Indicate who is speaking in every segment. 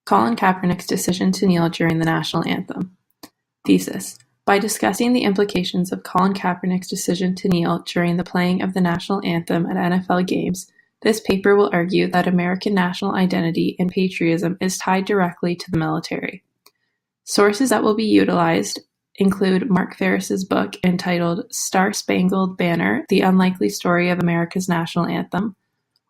Speaker 1: Colin Kaepernick's decision to kneel during the national anthem. Thesis. By discussing the implications of Colin Kaepernick's decision to kneel during the playing of the national anthem at NFL games, this paper will argue that American national identity and patriotism is tied directly to the military. Sources that will be utilized include Mark Ferris's book entitled Star-Spangled Banner: The Unlikely Story of America's National Anthem,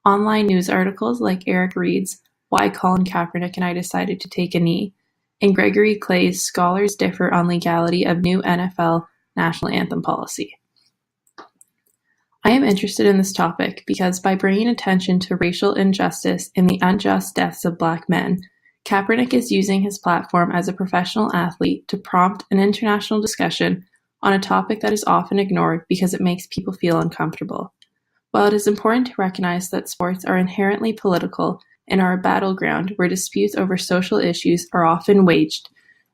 Speaker 1: online news articles like Eric Reed's Why Colin Kaepernick and I Decided to Take a Knee, and Gregory Clay's Scholars Differ on Legality of New NFL National Anthem Policy. I am interested in this topic because by bringing attention to racial injustice and the unjust deaths of Black men, Kaepernick is using his platform as a professional athlete to prompt an international discussion on a topic that is often ignored because it makes people feel uncomfortable. While it is important to recognize that sports are inherently political and are a battleground where disputes over social issues are often waged,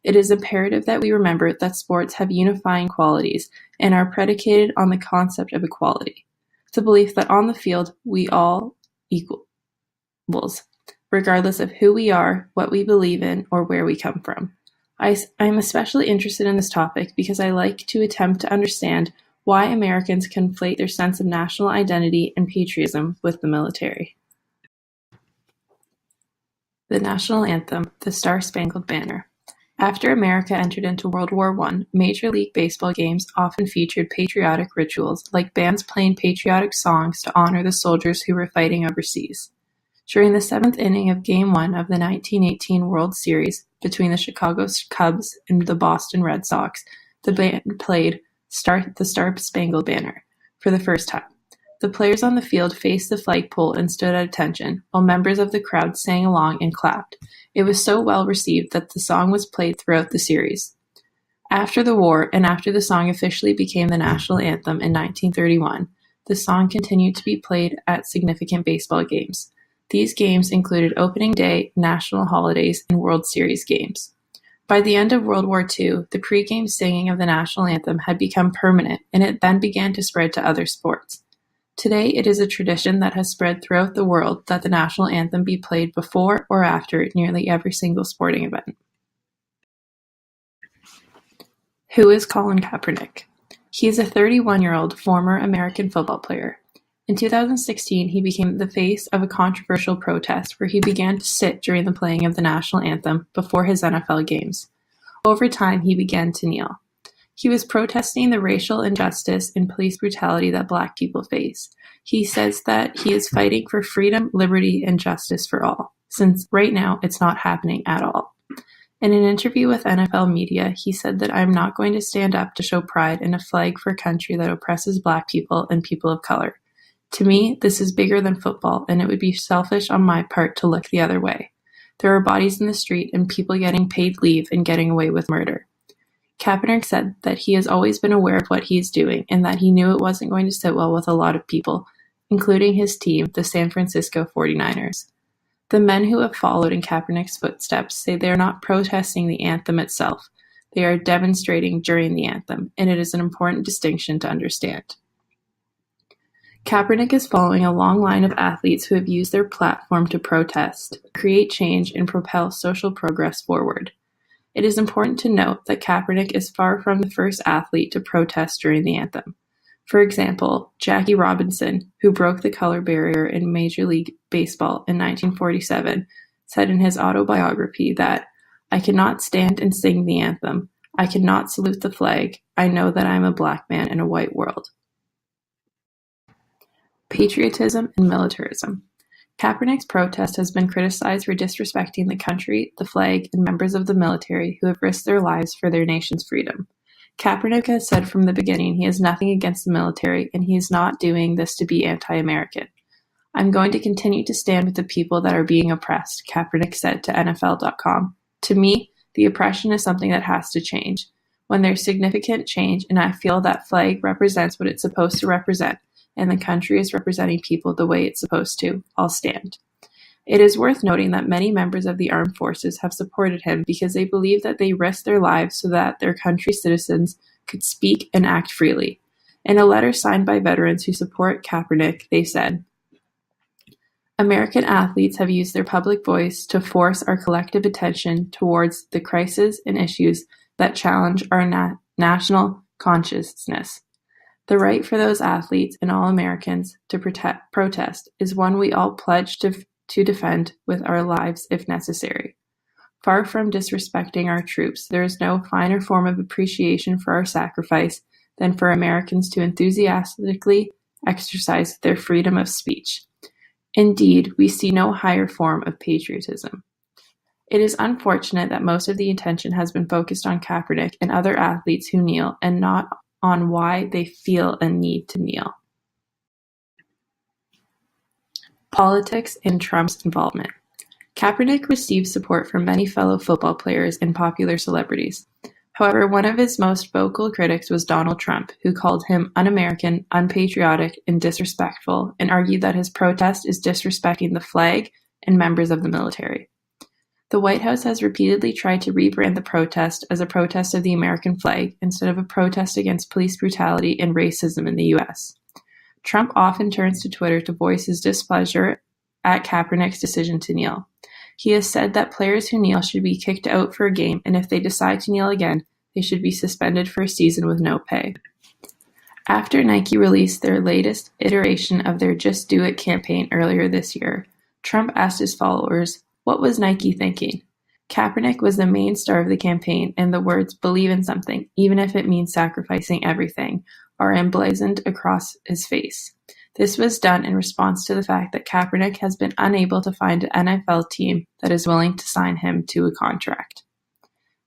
Speaker 1: it is imperative that we remember that sports have unifying qualities and are predicated on the concept of equality, the belief that on the field we all equals, regardless of who we are, what we believe in, or where we come from. I am especially interested in this topic because I like to attempt to understand why Americans conflate their sense of national identity and patriotism with the military. The National Anthem, the Star-Spangled Banner. After America entered into World War I, Major League Baseball games often featured patriotic rituals, like bands playing patriotic songs to honor the soldiers who were fighting overseas. During the seventh inning of Game 1 of the 1918 World Series between the Chicago Cubs and the Boston Red Sox, the band played the Star-Spangled Banner for the first time. The players on the field faced the flagpole and stood at attention, while members of the crowd sang along and clapped. It was so well received that the song was played throughout the series. After the war, and after the song officially became the national anthem in 1931, the song continued to be played at significant baseball games. These games included opening day, national holidays, and World Series games. By the end of World War II, the pre-game singing of the national anthem had become permanent, and it then began to spread to other sports. Today, it is a tradition that has spread throughout the world that the national anthem be played before or after nearly every single sporting event. Who is Colin Kaepernick? He is a 31-year-old former American football player. In 2016, he became the face of a controversial protest where he began to sit during the playing of the national anthem before his NFL games. Over time, he began to kneel. He was protesting the racial injustice and police brutality that Black people face. He says that he is fighting for freedom, liberty, and justice for all, since right now it's not happening at all. In an interview with NFL media, he said that I'm not going to stand up to show pride in a flag for a country that oppresses Black people and people of color. To me, this is bigger than football, and it would be selfish on my part to look the other way. There are bodies in the street and people getting paid leave and getting away with murder. Kaepernick said that he has always been aware of what he is doing and that he knew it wasn't going to sit well with a lot of people, including his team, the San Francisco 49ers. The men who have followed in Kaepernick's footsteps say they are not protesting the anthem itself. They are demonstrating during the anthem, and it is an important distinction to understand. Kaepernick is following a long line of athletes who have used their platform to protest, create change, and propel social progress forward. It is important to note that Kaepernick is far from the first athlete to protest during the anthem. For example, Jackie Robinson, who broke the color barrier in Major League Baseball in 1947, said in his autobiography that, "I cannot stand and sing the anthem. I cannot salute the flag. I know that I am a Black man in a white world." Patriotism and militarism. Kaepernick's protest has been criticized for disrespecting the country, the flag, and members of the military who have risked their lives for their nation's freedom. Kaepernick has said from the beginning he has nothing against the military, and he is not doing this to be anti-American. "I'm going to continue to stand with the people that are being oppressed," Kaepernick said to NFL.com. "To me, the oppression is something that has to change. When there's significant change and I feel that flag represents what it's supposed to represent, and the country is representing people the way it's supposed to, I'll stand." It is worth noting that many members of the armed forces have supported him because they believe that they risked their lives so that their country's citizens could speak and act freely. In a letter signed by veterans who support Kaepernick, they said, American athletes have used their public voice to force our collective attention towards the crises and issues that challenge our national consciousness. The right for those athletes and all Americans to protest is one we all pledge to defend with our lives if necessary. Far from disrespecting our troops, there is no finer form of appreciation for our sacrifice than for Americans to enthusiastically exercise their freedom of speech. Indeed, we see no higher form of patriotism. It is unfortunate that most of the attention has been focused on Kaepernick and other athletes who kneel, and not on why they feel a need to kneel. Politics and Trump's involvement. Kaepernick received support from many fellow football players and popular celebrities. However, one of his most vocal critics was Donald Trump, who called him un-American, unpatriotic, and disrespectful, and argued that his protest is disrespecting the flag and members of the military. The White House has repeatedly tried to rebrand the protest as a protest of the American flag instead of a protest against police brutality and racism in the U.S. Trump often turns to Twitter to voice his displeasure at Kaepernick's decision to kneel. He has said that players who kneel should be kicked out for a game, and if they decide to kneel again, they should be suspended for a season with no pay. After Nike released their latest iteration of their Just Do It campaign earlier this year, Trump asked his followers, what was Nike thinking? Kaepernick was the main star of the campaign, and the words "believe in something, even if it means sacrificing everything," are emblazoned across his face. This was done in response to the fact that Kaepernick has been unable to find an NFL team that is willing to sign him to a contract.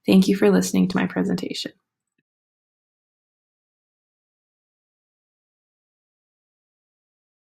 Speaker 1: Thank you for listening to my presentation.